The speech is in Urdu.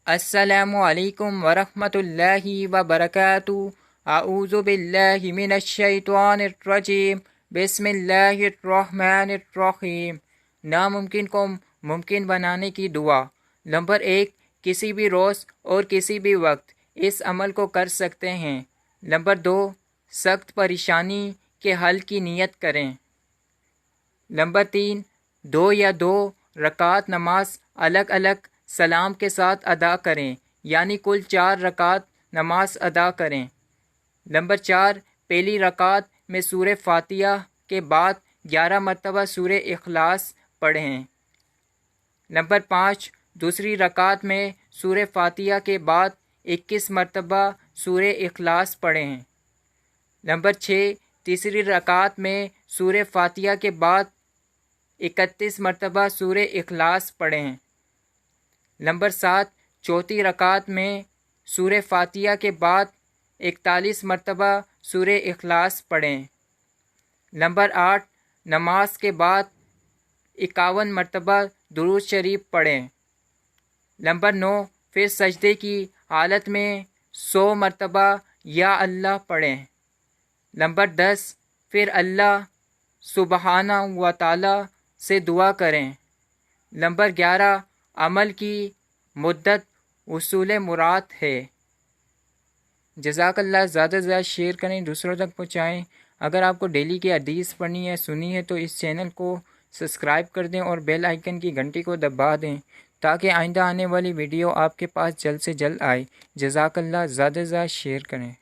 السلام علیکم ورحمۃ اللہ وبرکاتہ۔ اعوذ باللہ من الشیطان الرجیم، بسم اللہ الرحمن الرحیم۔ ناممکن کو ممکن بنانے کی دعا۔ نمبر 1، کسی بھی روز اور کسی بھی وقت اس عمل کو کر سکتے ہیں۔ نمبر 2، سخت پریشانی کے حل کی نیت کریں۔ نمبر 3، 2 یا 2 رکعت نماز الگ الگ سلام کے ساتھ ادا کریں، یعنی کل 4 رکعت نماز ادا کریں۔ نمبر 4، پہلی رکعت میں سورہ فاتحہ کے بعد 11 مرتبہ سورہ اخلاص پڑھیں۔ نمبر 5، دوسری رکعت میں سورہ فاتحہ کے بعد 21 مرتبہ سورہ اخلاص پڑھیں۔ نمبر 6، تیسری رکعت میں سورہ فاتحہ کے بعد 31 مرتبہ سورہ اخلاص پڑھیں۔ نمبر 7، چوتھی رکعت میں سورہ فاتحہ کے بعد 41 مرتبہ سورہ اخلاص پڑھیں۔ نمبر 8، نماز کے بعد 51 مرتبہ درود شریف پڑھیں۔ نمبر 9، پھر سجدے کی حالت میں 100 مرتبہ یا اللہ پڑھیں۔ نمبر 10، پھر اللہ سبحانہ و تعالی سے دعا کریں۔ نمبر 11، عمل کی مدت وصول مراد ہے۔ جزاک اللہ۔ زیادہ سے زیادہ شیئر کریں، دوسروں تک پہنچائیں۔ اگر آپ کو ڈیلی کی حدیث پڑھنی ہے، سنی ہے، تو اس چینل کو سبسکرائب کر دیں اور بیل آئیکن کی گھنٹی کو دبا دیں تاکہ آئندہ آنے والی ویڈیو آپ کے پاس جلد سے جلد آئے۔ جزاک اللہ۔ زیادہ سے زیادہ شیئر کریں۔